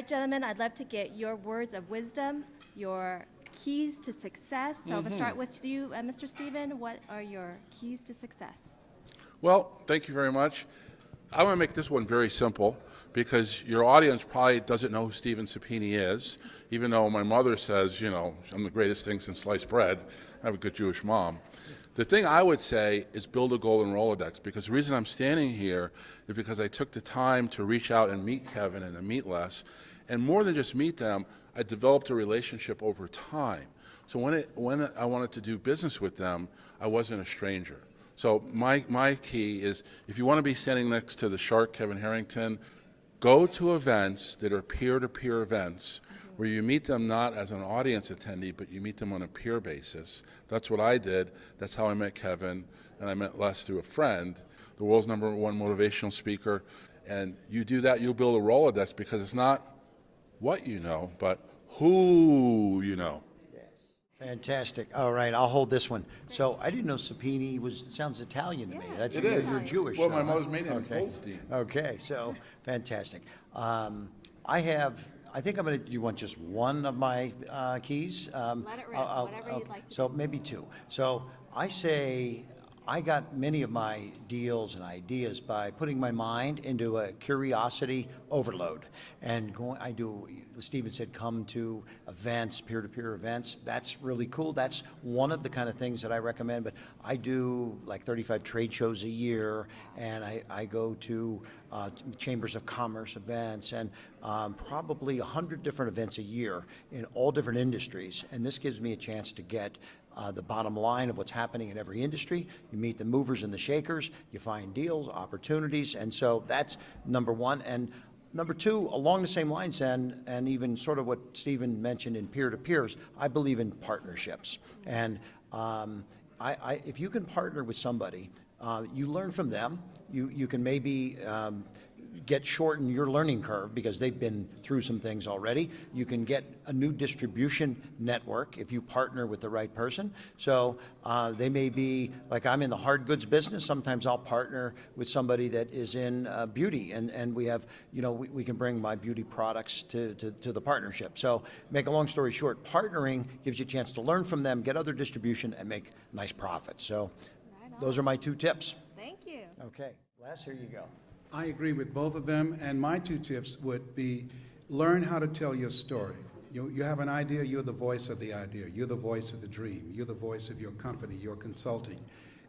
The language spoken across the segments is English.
right, gentlemen, I'd love to get your words of wisdom, your keys to success. So I'm going to start with you, Mr. Stephen. What are your keys to success? Well, thank you very much. I want to make this one very simple because your audience probably doesn't know who Stephen Seppinni is, even though my mother says, you know, I'm the greatest thing since sliced bread. I have a good Jewish mom. The thing I would say is build a golden Rolodex, because the reason I'm standing here is because I took the time to reach out and meet Kevin and to meet Les. And more than just meet them, I developed a relationship over time. So when I wanted to do business with them, I wasn't a stranger. So my key is, if you want to be standing next to the shark, Kevin Harrington, go to events that are peer-to-peer events where you meet them not as an audience attendee, but you meet them on a peer basis. That's what I did. That's how I met Kevin, and I met Les through a friend, the world's #1 motivational speaker. And you do that, you'll build a Rolodex, because it's not what you know, but who you know. Fantastic. All right, I'll hold this one. So I didn't know Seppinni sounds Italian to me. That's It is. You're Jewish. Well, so, my mother's maiden name is okay. Goldstein. Okay, so fantastic. I think I'm going to, you want just one of my keys? Let it rip, whatever you'd like to So maybe two. So I say, I got many of my deals and ideas by putting my mind into a curiosity overload. And Stephen said, come to events, peer-to-peer events. That's really cool. That's one of the kind of things that I recommend. But I do like 35 trade shows a year, and I go to chambers of commerce events, and probably 100 different events a year in all different industries. And this gives me a chance to get the bottom line of what's happening in every industry. You meet the movers and the shakers, you find deals, opportunities, and so that's number one. And number two, along the same lines, and even sort of what Stephen mentioned in peer-to-peers, I believe in partnerships. And if you can partner with somebody, you learn from them. You can maybe shorten your learning curve because they've been through some things already. You can get a new distribution network if you partner with the right person. So they may be, like I'm in the hard goods business, sometimes I'll partner with somebody that is in beauty, and we have, we can bring my beauty products to the partnership. So make a long story short, partnering gives you a chance to learn from them, get other distribution, and make nice profits. So those are my two tips. Thank you. Okay, Les, here you go. I agree with both of them, and my two tips would be learn how to tell your story. You have an idea, you're the voice of the idea. You're the voice of the dream. You're the voice of your company, your consulting.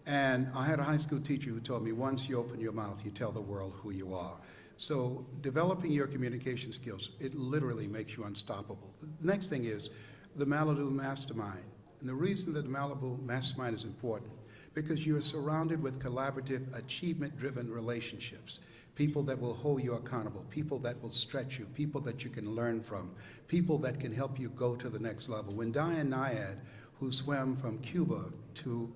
And I had a high school teacher who told me, once you open your mouth, you tell the world who you are. So developing your communication skills, it literally makes you unstoppable. The next thing is the Malibu Mastermind. And the reason that the Malibu Mastermind is important, because you're surrounded with collaborative, achievement-driven relationships. People that will hold you accountable, people that will stretch you, people that you can learn from, people that can help you go to the next level. When Diane Nyad, who swam from Cuba to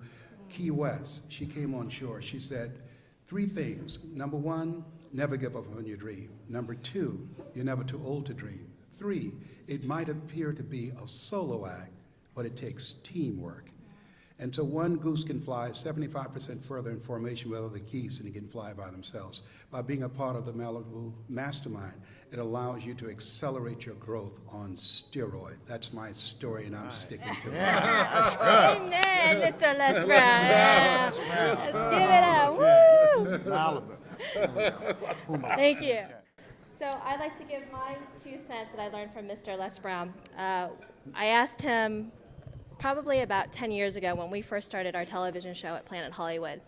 Key West, she came on shore, she said 3 things. Number 1, never give up on your dream. Number 2, you're never too old to dream. 3, it might appear to be a solo act, but it takes teamwork. And so one goose can fly 75% further in formation with other geese than they can fly by themselves. By being a part of the Malibu Mastermind, it allows you to accelerate your growth on steroid. That's my story, and I'm sticking to it. Amen, Mr. Les Brown. Let's give it up. Woo! Thank you. So I'd like to give my 2 cents that I learned from Mr. Les Brown. I asked him probably about 10 years ago when we first started our television show at Planet Hollywood.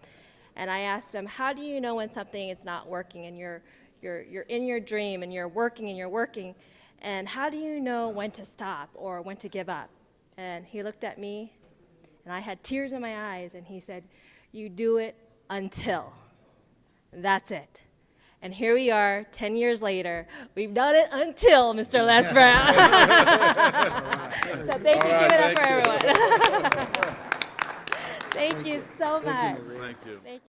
And I asked him, how do you know when something is not working and you're in your dream and you're working, and how do you know when to stop or when to give up? And he looked at me, and I had tears in my eyes, and he said, you do it until. That's it. And here we are, 10 years later. We've done it until, Mr. Les Brown. So thank you. Give it up for everyone. Thank you so much. Thank you. Thank you.